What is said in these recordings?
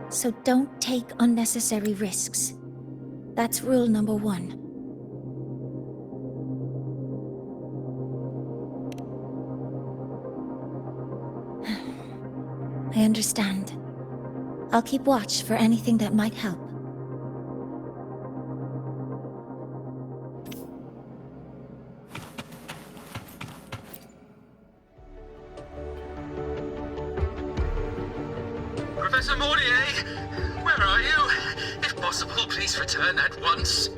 So don't take unnecessary risks. That's rule number 1. I understand. I'll keep watch for anything that might help. Professor Mortier, where are you? If possible, please return at once.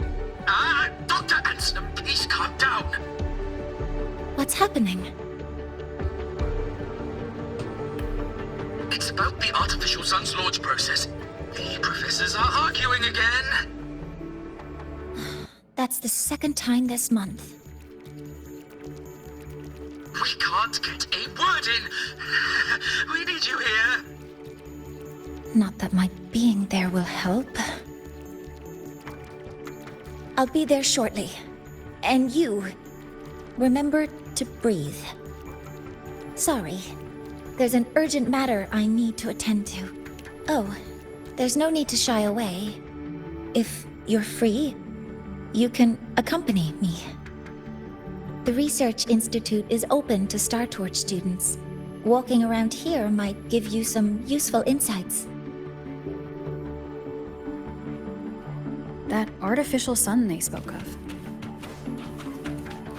Dr. Anselm, please calm down. What's happening? It's about the artificial sun's launch process. The professors are arguing again. That's the 2nd time this month. We can't get a word in. We need you here. Not that my being there will help. I'll be there shortly. And you, remember to breathe. Sorry. There's an urgent matter I need to attend to. Oh, there's no need to shy away. If you're free, you can accompany me. The Research Institute is open to Star Torch students. Walking around here might give you some useful insights. That artificial sun they spoke of.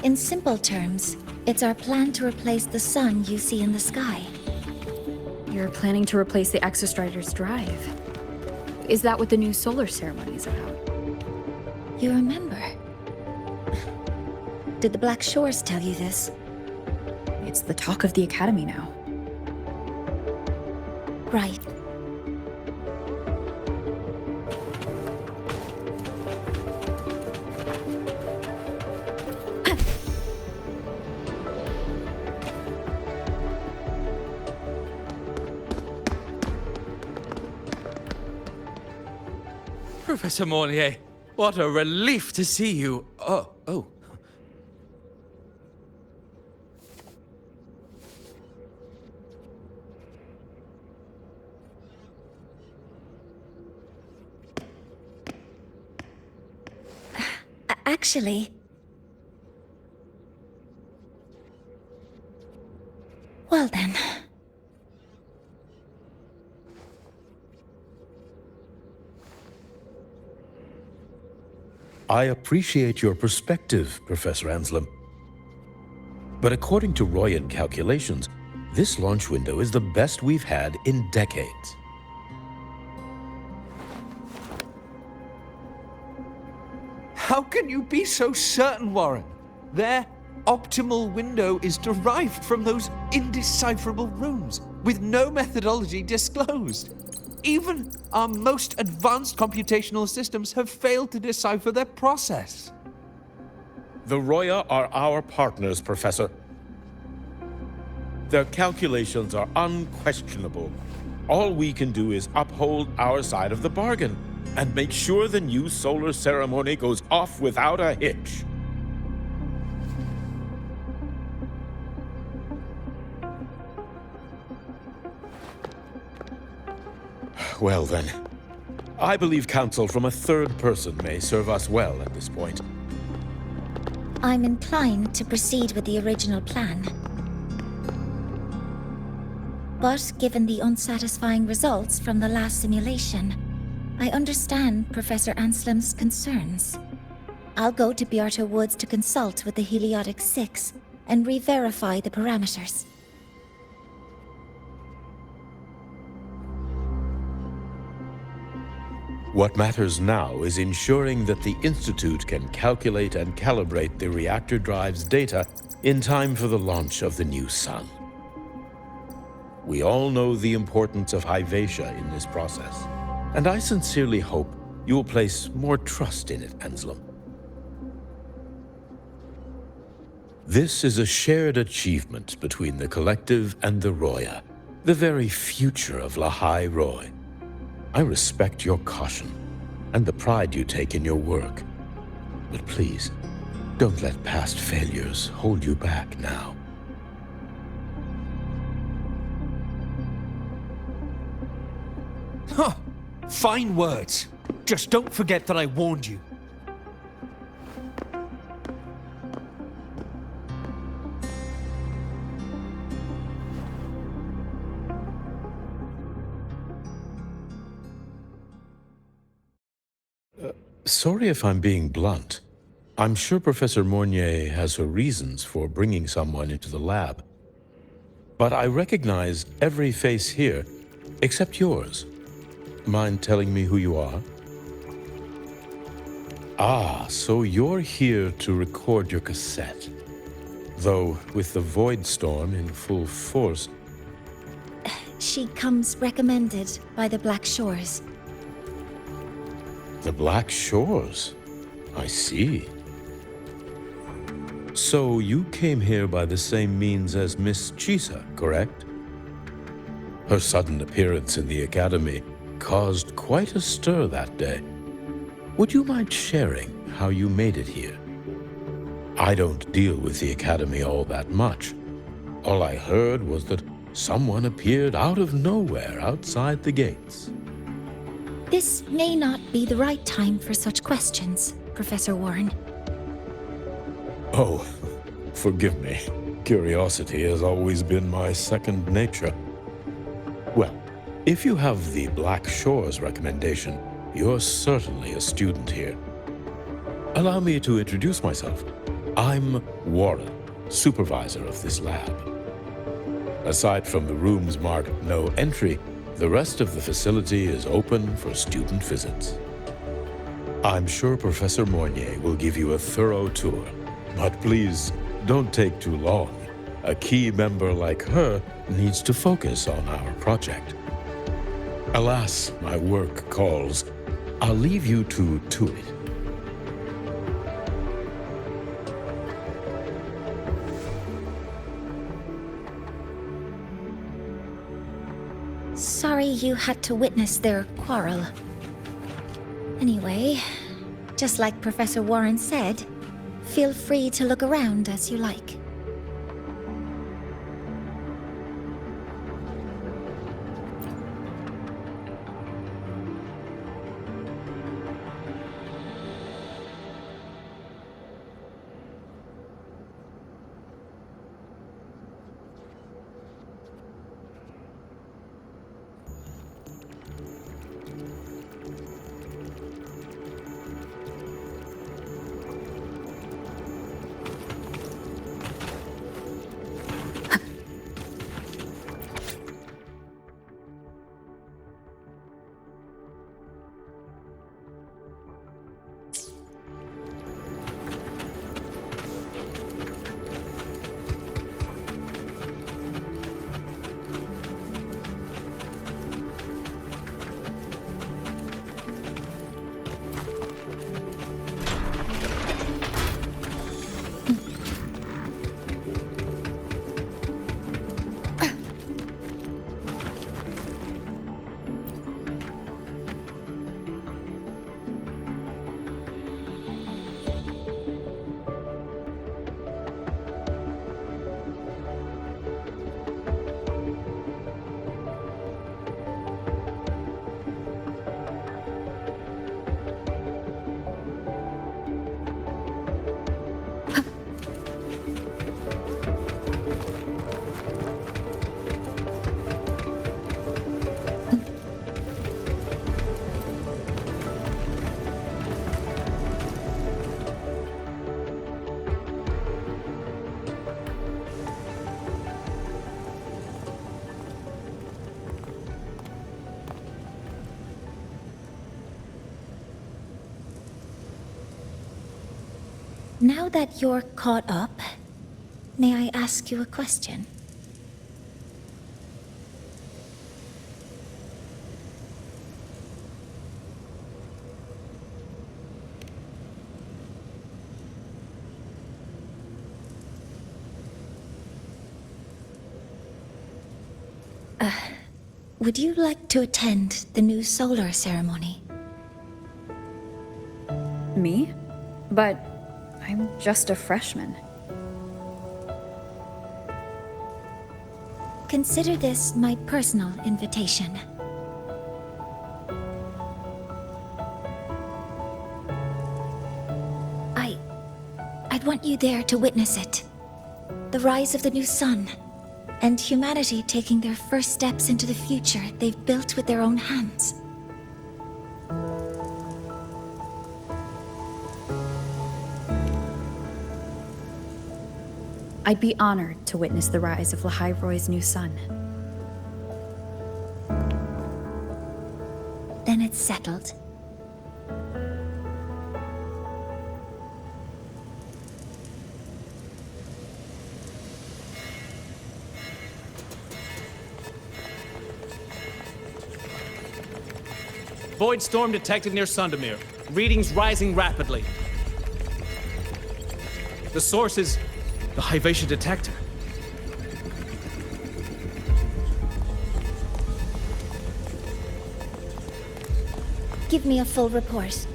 In simple terms, it's our plan to replace the sun you see in the sky. You're planning to replace the Exostrider's drive. Is that what the new solar ceremony is about? You remember? Did the Black Shores tell you this? It's the talk of the Academy now. Right. Professor Mortier, what a relief to see you. Oh. Actually... Well then... I appreciate your perspective, Professor Anselm. But according to Royan calculations, this launch window is the best we've had in decades. How can you be so certain, Warren? Their optimal window is derived from those indecipherable runes, with no methodology disclosed. Even our most advanced computational systems have failed to decipher their process. The Roya are our partners, Professor. Their calculations are unquestionable. All we can do is uphold our side of the bargain and make sure the new solar ceremony goes off without a hitch. Well then, I believe counsel from a third person may serve us well at this point. I'm inclined to proceed with the original plan. But given the unsatisfying results from the last simulation, I understand Professor Anselm's concerns. I'll go to Beata Woods to consult with the Heliotic 6 and re-verify the parameters. What matters now is ensuring that the Institute can calculate and calibrate the reactor drive's data in time for the launch of the new sun. We all know the importance of Hyvatia in this process, and I sincerely hope you will place more trust in it, Anselm. This is a shared achievement between the Collective and the Roya, the very future of Lahai Roy. I respect your caution and the pride you take in your work. But please, don't let past failures hold you back now. Huh. Fine words. Just don't forget that I warned you. Sorry if I'm being blunt. I'm sure Professor Mornier has her reasons for bringing someone into the lab. But I recognize every face here, except yours. Mind telling me who you are? Ah, so you're here to record your cassette. Though, with the Void Storm in full force... She comes recommended by the Black Shores. The Black Shores? I see. So you came here by the same means as Miss Chisa, correct? Her sudden appearance in the Academy caused quite a stir that day. Would you mind sharing how you made it here? I don't deal with the Academy all that much. All I heard was that someone appeared out of nowhere outside the gates. This may not be the right time for such questions, Professor Warren. Oh, forgive me. Curiosity has always been my second nature. Well, if you have the Black Shores recommendation, you're certainly a student here. Allow me to introduce myself. I'm Warren, supervisor of this lab. Aside from the rooms marked no entry, the rest of the facility is open for student visits. I'm sure Professor Mornier will give you a thorough tour, but please don't take too long. A key member like her needs to focus on our project. Alas, my work calls. I'll leave you to it. Sorry you had to witness their quarrel. Anyway, just like Professor Warren said, feel free to look around as you like. Now that you're caught up, may I ask you a question? Would you like to attend the new solar ceremony? Me? But I'm just a freshman. Consider this my personal invitation. want you there to witness it. The rise of the new sun, and humanity taking their first steps into the future they've built with their own hands. I'd be honored to witness the rise of Lahiroy's new sun. Then it's settled. Void storm detected near Sundamir. Readings rising rapidly. The source is the Hyvatia detector. Give me a full report.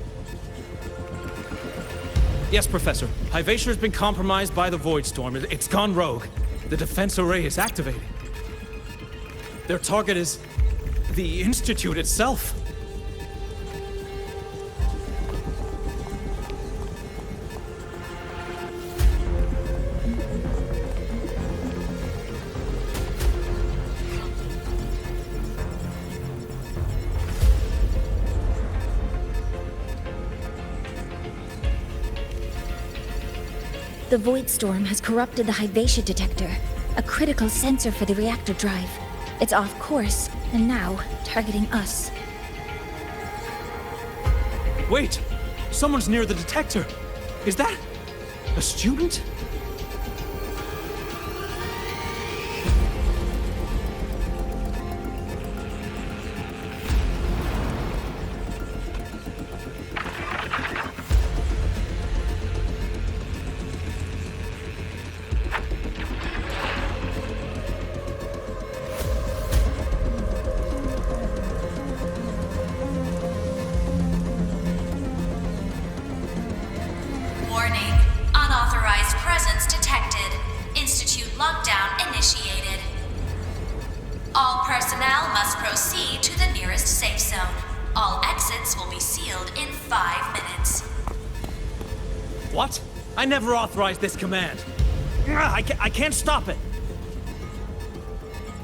Yes, Professor. Hyvatia has been compromised by the Void Storm. It's gone rogue. The defense array is activated. Their target is the Institute itself. The Void Storm has corrupted the Hyvatia detector, a critical sensor for the reactor drive. It's off course, and now targeting us. Wait! Someone's near the detector! Is that a student? Warning. Unauthorized presence detected. Institute lockdown initiated. All personnel must proceed to the nearest safe zone. All exits will be sealed in 5 minutes. What? I never authorized this command. I can't stop it.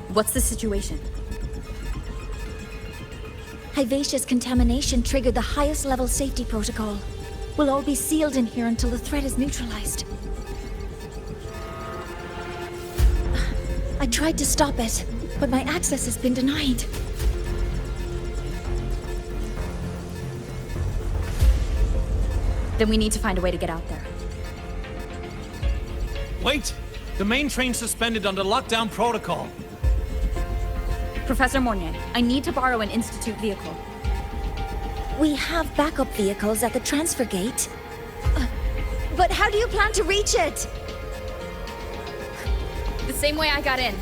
What's the situation? Hyvatia's contamination triggered the highest level safety protocol. We'll all be sealed in here until the threat is neutralized. I tried to stop it, but my access has been denied. Then we need to find a way to get out there. Wait! The main train's suspended under lockdown protocol. Professor Mornier, I need to borrow an Institute vehicle. We have backup vehicles at the transfer gate. But how do you plan to reach it? The same way I got in.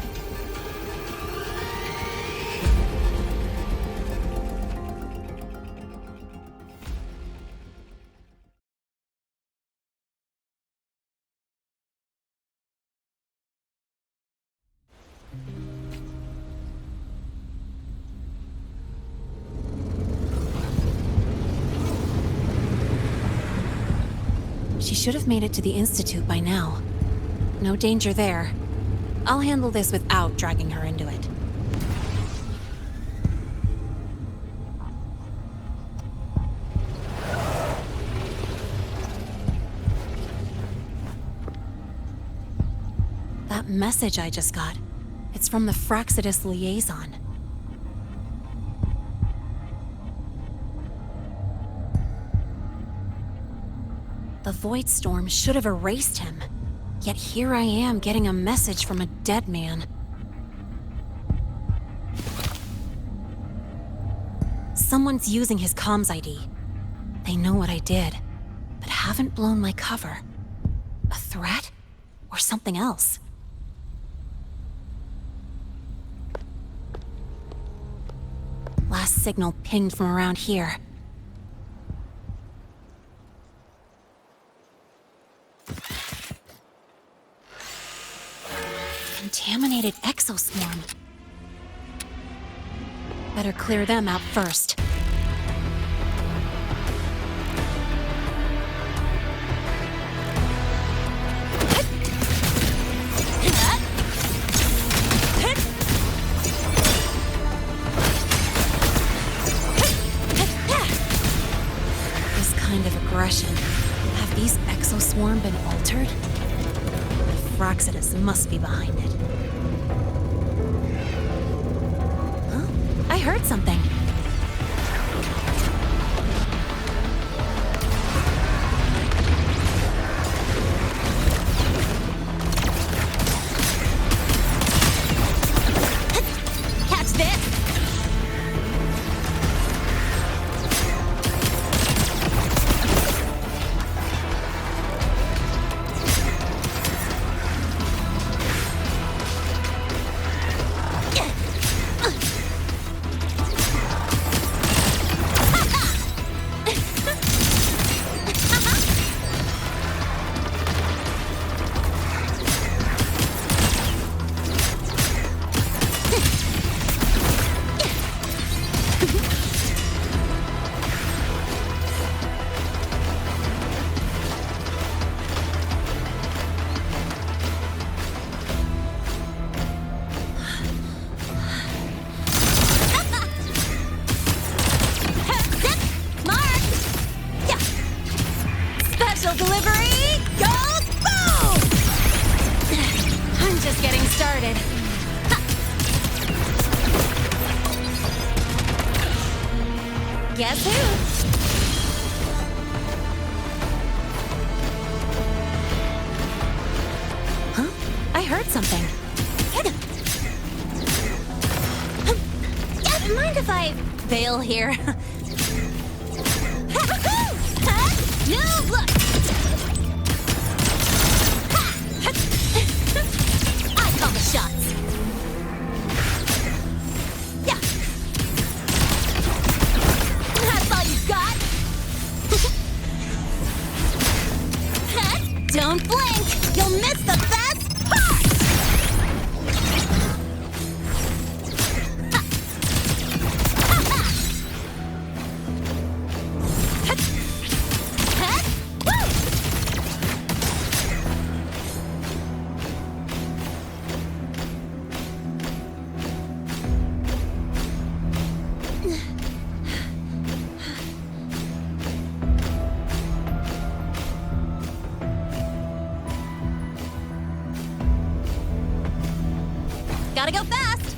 She should have made it to the Institute by now. No danger there. I'll handle this without dragging her into it. That message I just got, it's from the Frostlands liaison. The Void Storm should have erased him. Yet here I am getting a message from a dead man. Someone's using his comms ID. They know what I did, but haven't blown my cover. A threat? Or something else? Last signal pinged from around here. Contaminated exoswarm. Better clear them out first. else must be behind it. Huh? I heard something. Catch this! Delivery goes boom! I'm just getting started. Guess who? Huh? I heard something. Mind if I bail here? No, look! I call the shots. Yeah. That's all you got? Don't blink! You'll miss the best part! Gotta go fast!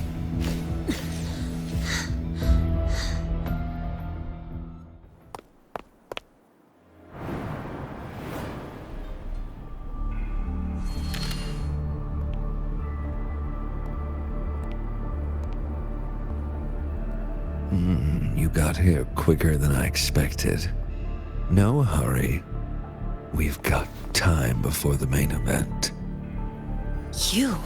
You got here quicker than I expected. No hurry. We've got time before the main event. You?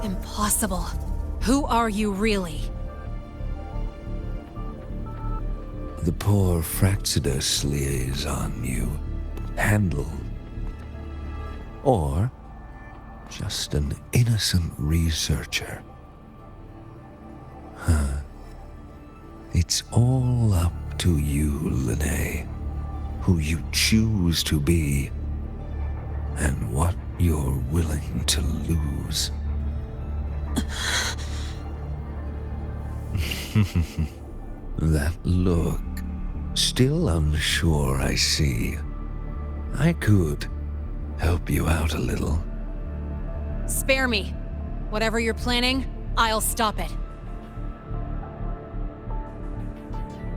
Impossible. Who are you really? The poor Fractsidus liaison you handled. Or just an innocent researcher. It's all up to you, Linnea, who you choose to be, and what you're willing to lose. That look, still unsure, I see. I could help you out a little. Spare me. Whatever you're planning, I'll stop it.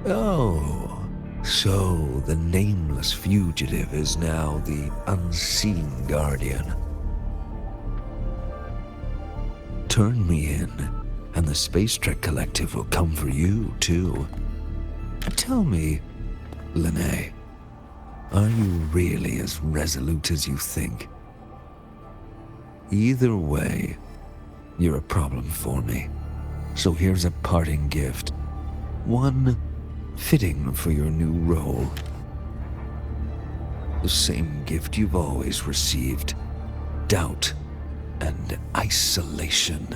Oh, so the nameless fugitive is now the unseen guardian. Turn me in, and the Space Trek Collective will come for you, too. Tell me, Linnea, are you really as resolute as you think? Either way, you're a problem for me. So here's a parting gift. One fitting for your new role. The same gift you've always received. Doubt and isolation.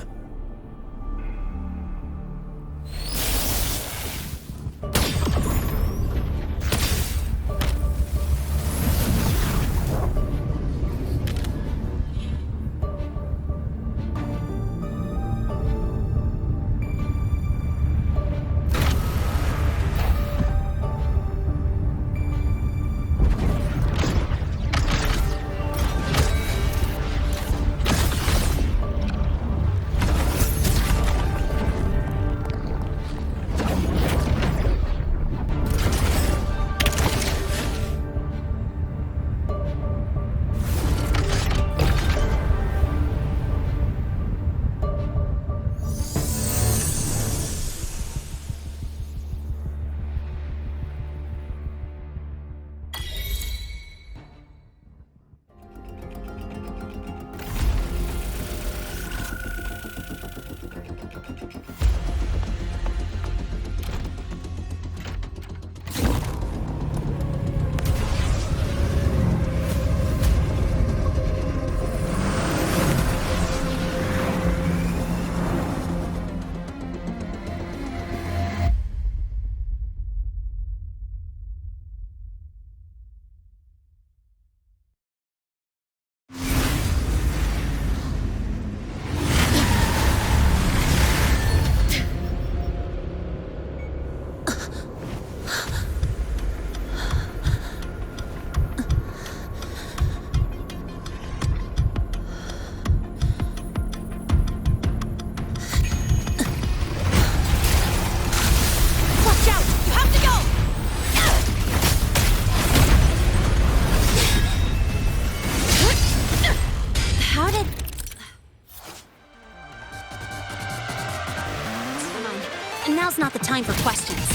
Now's not the time for questions.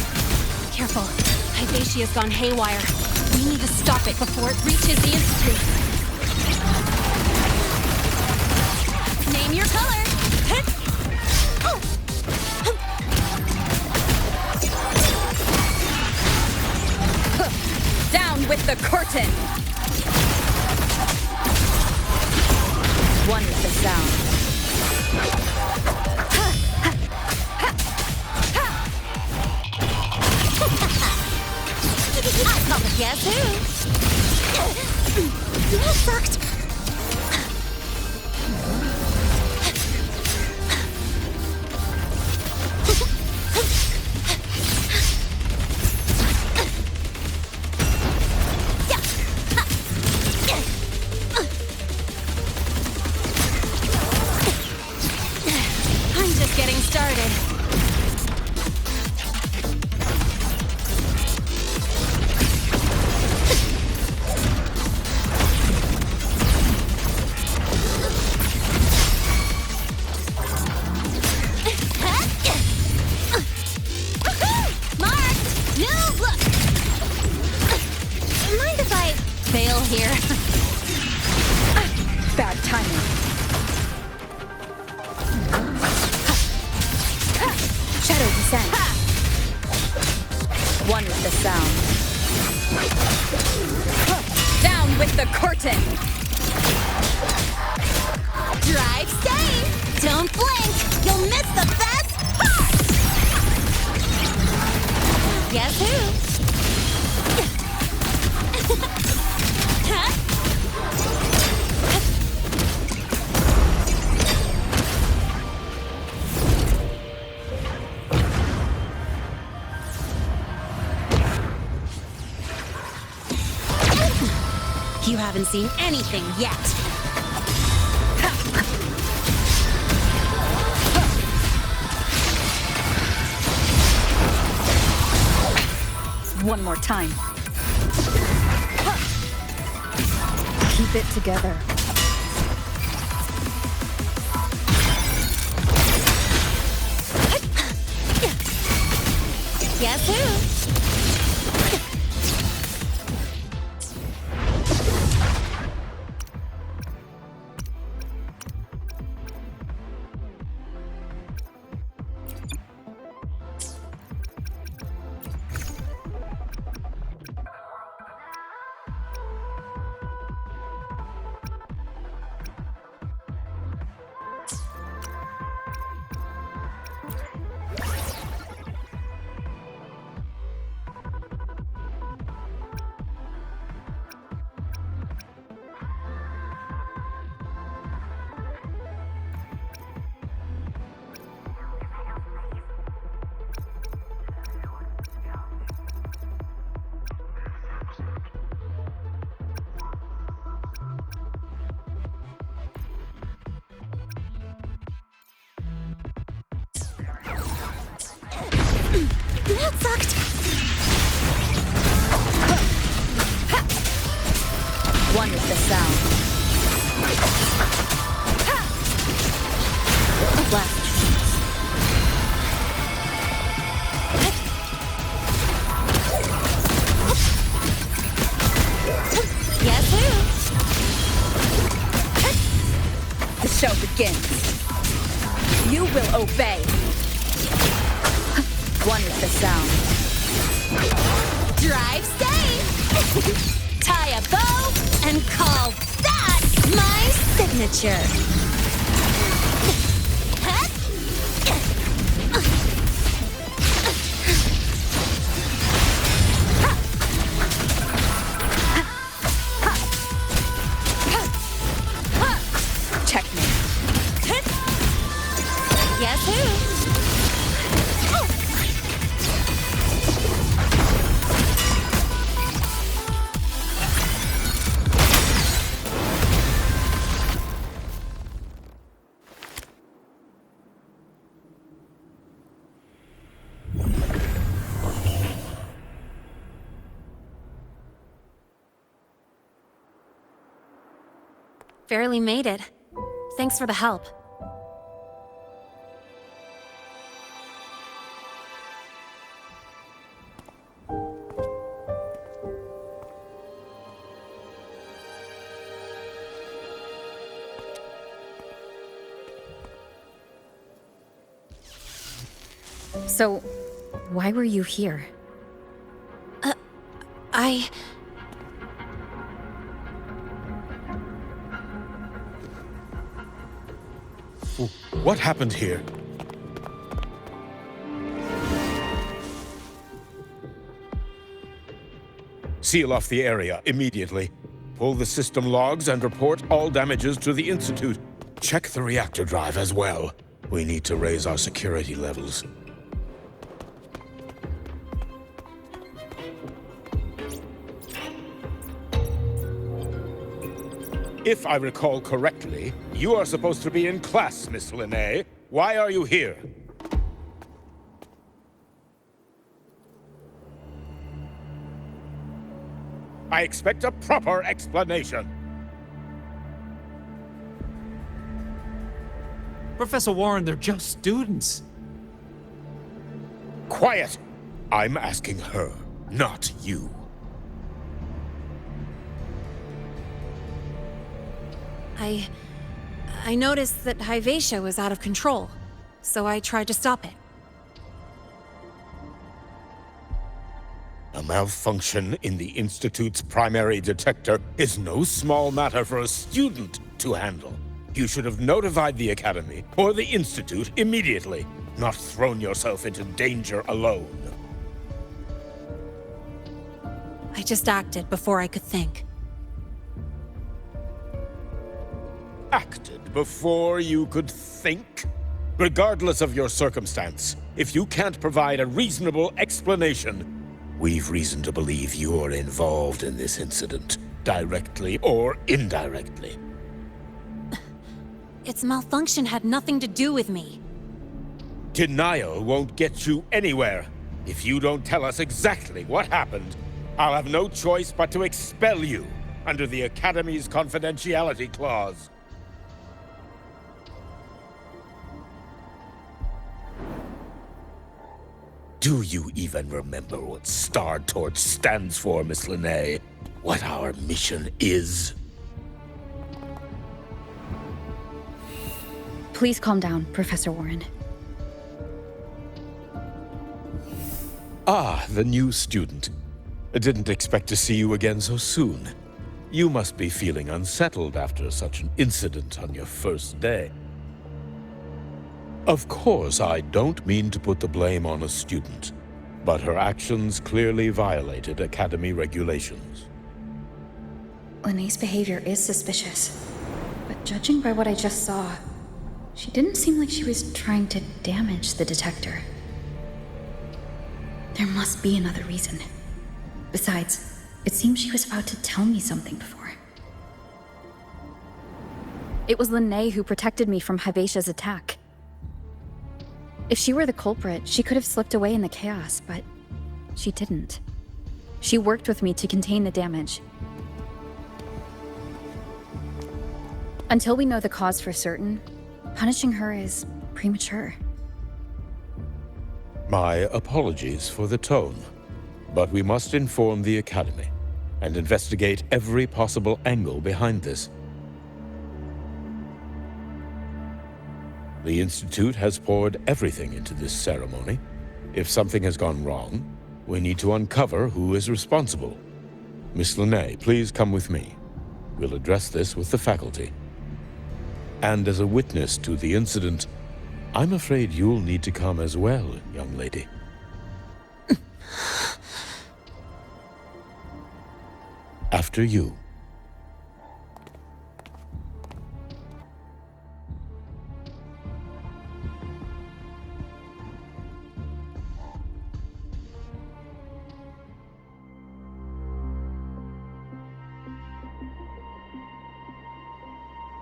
Careful. Hyvatia's gone haywire. We need to stop it before it reaches the Institute. Name your color. Down with the curtain! One with the sound. I call it guess who? That sucked. I'm just getting started. Fail here. Bad timing. Shadow descent. One with the sound. Down with the curtain. Drive safe. Don't blink. You'll miss the best part. Guess who? You haven't seen anything yet. One more time. Keep it together. Guess who? That sucked. One with the sound. Last. Guess who? The show begins. You will obey. One with the sound. Drive safe. Tie a bow and call that my signature. Checkmate. Guess who? Barely made it. Thanks for the help. So, why were you here? What happened here? Seal off the area immediately. Pull the system logs and report all damages to the Institute. Check the reactor drive as well. We need to raise our security levels. If I recall correctly, you are supposed to be in class, Miss Linnae. Why are you here? I expect a proper explanation. Professor Warren, they're just students. Quiet! I'm asking her, not you. I noticed that Hyvatia was out of control, so I tried to stop it. A malfunction in the Institute's primary detector is no small matter for a student to handle. You should have notified the Academy or the Institute immediately, not thrown yourself into danger alone. I just acted before I could think. Acted before you could think? Regardless of your circumstance, if you can't provide a reasonable explanation, we've reason to believe you're involved in this incident, directly or indirectly. Its malfunction had nothing to do with me. Denial won't get you anywhere. If you don't tell us exactly what happened, I'll have no choice but to expel you under the Academy's confidentiality clause. Do you even remember what Star Torch stands for, Miss Linnae? What our mission is? Please calm down, Professor Warren. Ah, the new student. I didn't expect to see you again so soon. You must be feeling unsettled after such an incident on your first day. Of course, I don't mean to put the blame on a student, but her actions clearly violated Academy regulations. Linnae's behavior is suspicious, but judging by what I just saw, she didn't seem like she was trying to damage the detector. There must be another reason. Besides, it seems she was about to tell me something before. It was Linnae who protected me from Hyvatia's attack. If she were the culprit, she could have slipped away in the chaos, but she didn't. She worked with me to contain the damage. Until we know the cause for certain, punishing her is premature. My apologies for the tone, but we must inform the Academy and investigate every possible angle behind this. The Institute has poured everything into this ceremony. If something has gone wrong, we need to uncover who is responsible. Miss Linnae, please come with me. We'll address this with the faculty. And as a witness to the incident, I'm afraid you'll need to come as well, young lady. After you.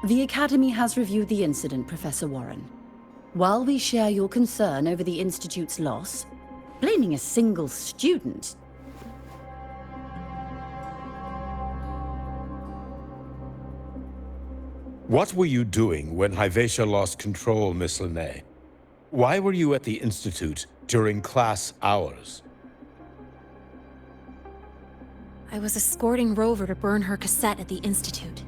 The Academy has reviewed the incident, Professor Warren. While we share your concern over the Institute's loss, blaming a single student... What were you doing when Hyvatia lost control, Miss Linnae? Why were you at the Institute during class hours? I was escorting Rover to burn her cassette at the Institute.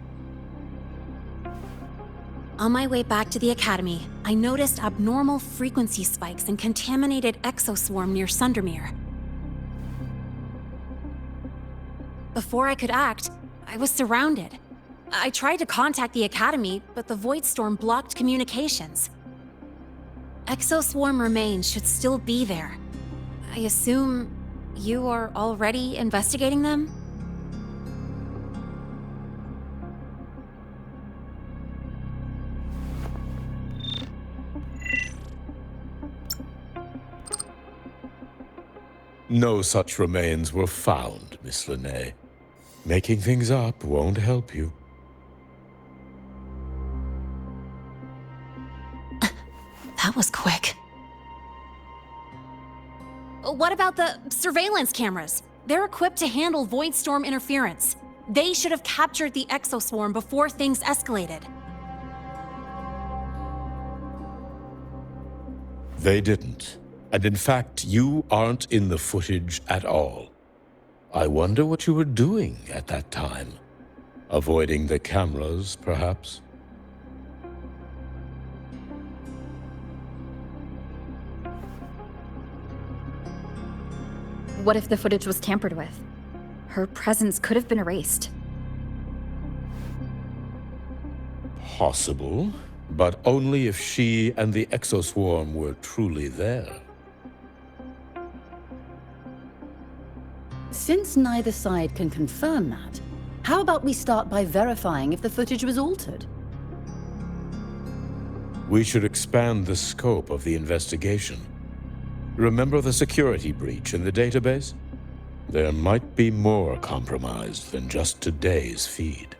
On my way back to the Academy, I noticed abnormal frequency spikes and contaminated exoswarm near Sundermere. Before I could act, I was surrounded. I tried to contact the Academy, but the Void Storm blocked communications. Exoswarm remains should still be there. I assume you are already investigating them? No such remains were found, Miss Linnae. Making things up won't help you. That was quick. What about the surveillance cameras? They're equipped to handle Void Storm interference. They should have captured the exoswarm before things escalated. They didn't. And in fact, you aren't in the footage at all. I wonder what you were doing at that time. Avoiding the cameras, perhaps? What if the footage was tampered with? Her presence could have been erased. Possible, but only if she and the exoswarm were truly there. Since neither side can confirm that, how about we start by verifying if the footage was altered? We should expand the scope of the investigation. Remember the security breach in the database? There might be more compromised than just today's feed.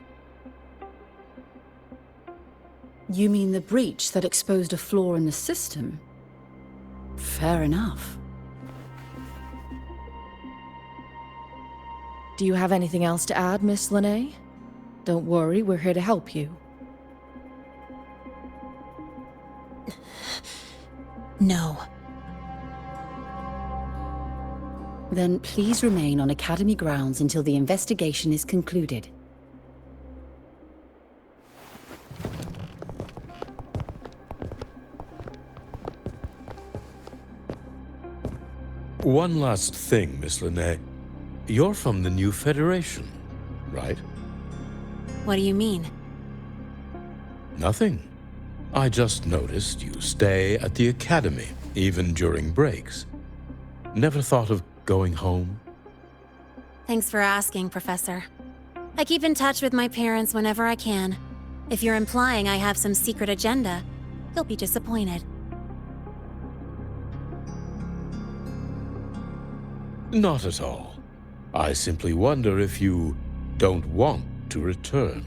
You mean the breach that exposed a flaw in the system? Fair enough. Do you have anything else to add, Miss Linnae? Don't worry, we're here to help you. No. Then please remain on Academy grounds until the investigation is concluded. One last thing, Miss Linnae. You're from the New Federation, right? What do you mean? Nothing. I just noticed you stay at the Academy, even during breaks. Never thought of going home? Thanks for asking, Professor. I keep in touch with my parents whenever I can. If you're implying I have some secret agenda, you'll be disappointed. Not at all. I simply wonder if you don't want to return.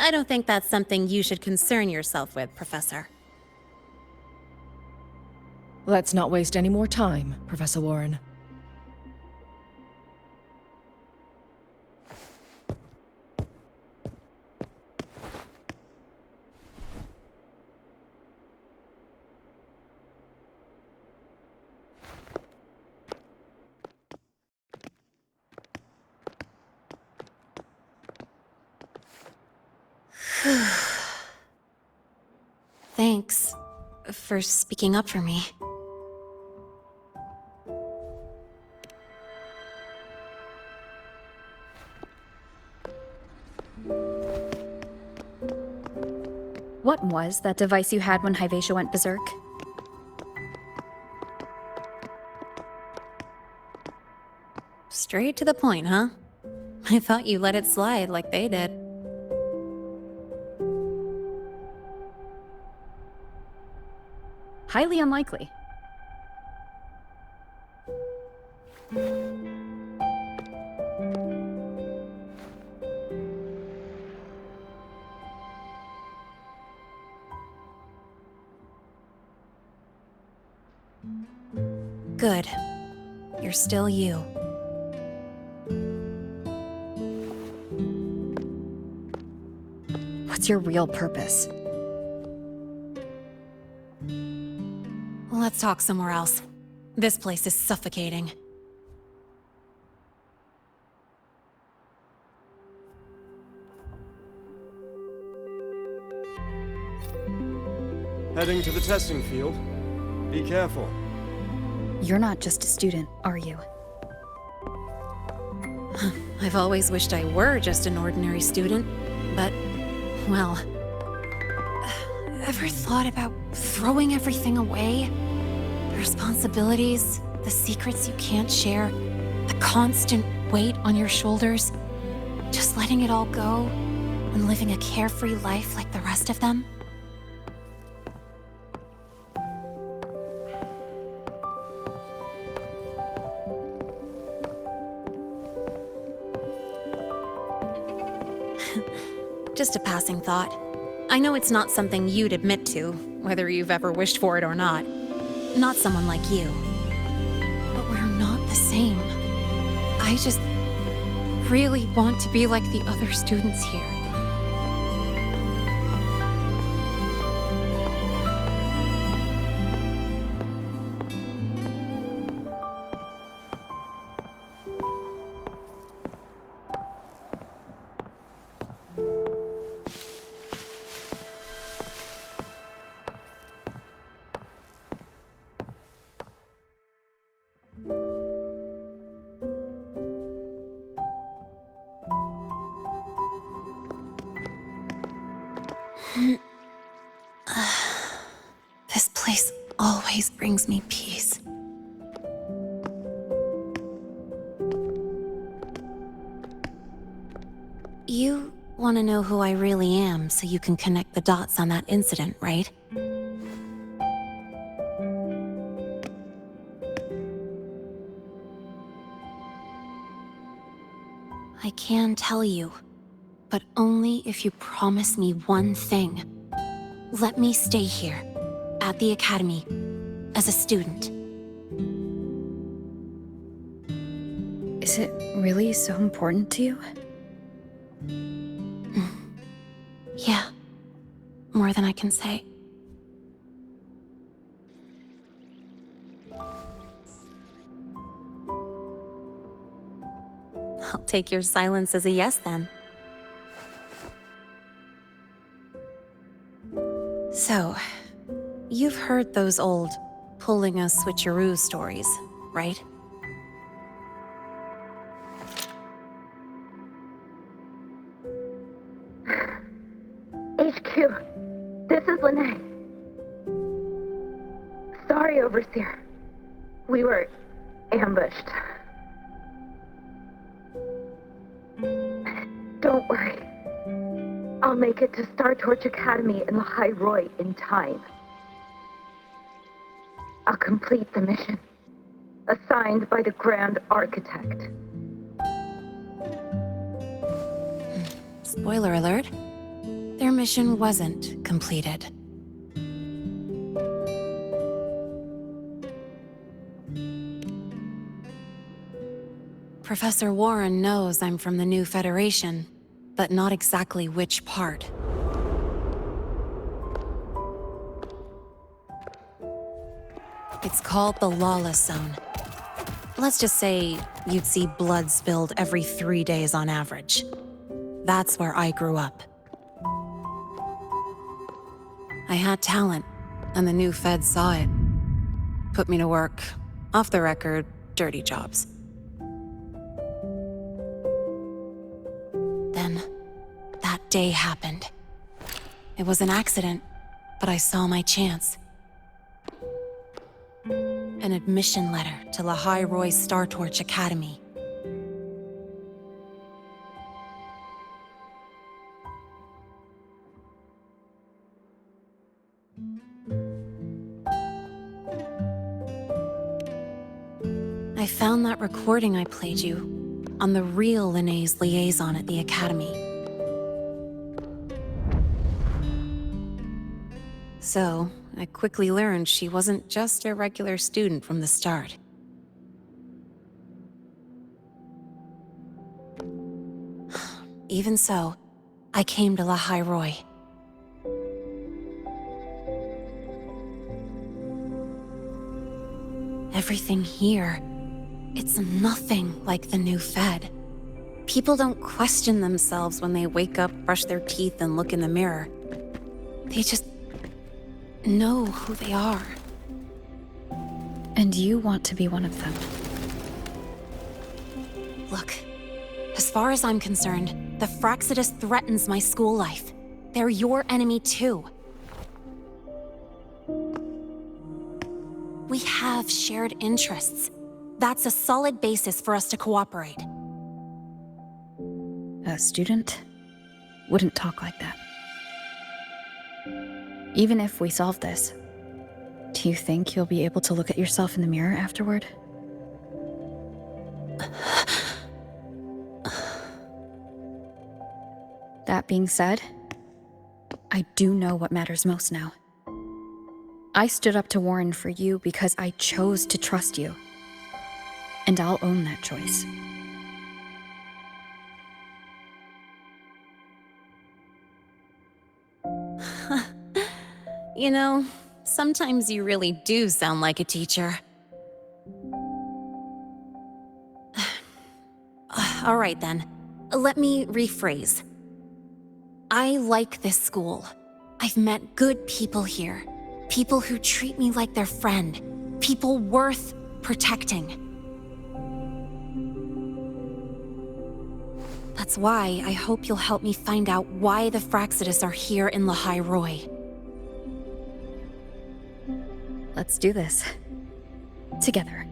I don't think that's something you should concern yourself with, Professor. Let's not waste any more time, Professor Warren. Thanks for speaking up for me. What was that device you had when Hyvatia went berserk? Straight to the point, huh? I thought you let it slide like they did. Highly unlikely. Good. You're still you. What's your real purpose? Let's talk somewhere else. This place is suffocating. Heading to the testing field. Be careful. You're not just a student, are you? I've always wished I were just an ordinary student, but, well... Ever thought about throwing everything away? The responsibilities, the secrets you can't share, the constant weight on your shoulders? Just letting it all go and living a carefree life like the rest of them? Just a passing thought. I know it's not something you'd admit to, whether you've ever wished for it or not. Not someone like you. But we're not the same. I just really want to be like the other students here. This place always brings me peace. You want to know who I really am so you can connect the dots on that incident, right? I can tell you, but only if you promise me one thing. Let me stay here, at the Academy, as a student. Is it really so important to you? Yeah, more than I can say. I'll take your silence as a yes, then. So, you've heard those old pulling a switcheroo stories, right? HQ, this is Lene. Sorry, Overseer. We were ambushed. Don't worry. I'll make it to Star Torch Academy in the High Roy in time. I'll complete the mission, assigned by the Grand Architect. Spoiler alert. Their mission wasn't completed. Professor Warren knows I'm from the new Federation, but not exactly which part. It's called the Lawless Zone. Let's just say you'd see blood spilled every 3 days on average. That's where I grew up. I had talent, and the new feds saw it. Put me to work, off the record, dirty jobs. Then, that day happened. It was an accident, but I saw my chance. An admission letter to La High Roy Star Torch Academy. I found that recording I played you on the real Lene's liaison at the Academy. So, I quickly learned she wasn't just a regular student from the start. Even so, I came to La High Roy. Everything here, it's nothing like the new Fed. People don't question themselves when they wake up, brush their teeth, and look in the mirror. They just know who they are. And you want to be one of them. Look, as far as I'm concerned, the Frostlands threatens my school life. They're your enemy too. We have shared interests. That's a solid basis for us to cooperate. A student wouldn't talk like that. Even if we solve this, do you think you'll be able to look at yourself in the mirror afterward? That being said, I do know what matters most now. I stood up to Warren for you because I chose to trust you. And I'll own that choice. You know, sometimes you really do sound like a teacher. All right then, let me rephrase. I like this school. I've met good people here. People who treat me like their friend. People worth protecting. That's why I hope you'll help me find out why the Frostlands are here in the Hyvatia. Let's do this. Together.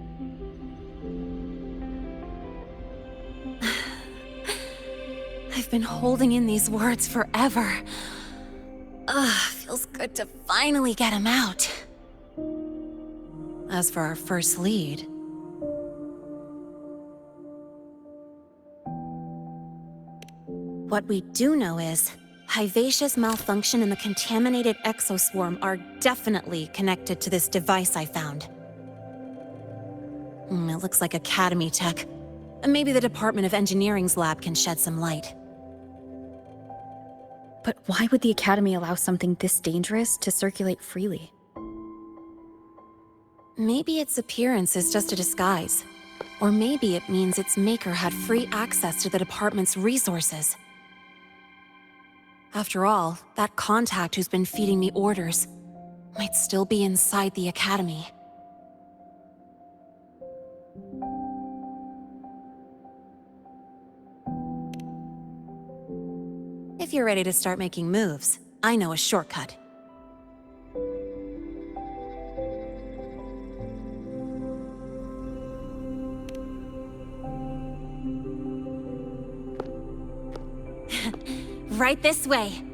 I've been holding in these words forever. Feels good to finally get them out. As for our first lead... What we do know is, Hyvatia's malfunction and the contaminated exoswarm are definitely connected to this device I found. It looks like Academy tech. Maybe the Department of Engineering's lab can shed some light. But why would the Academy allow something this dangerous to circulate freely? Maybe its appearance is just a disguise. Or maybe it means its maker had free access to the department's resources. After all, that contact who's been feeding me orders might still be inside the Academy. If you're ready to start making moves, I know a shortcut. Right this way.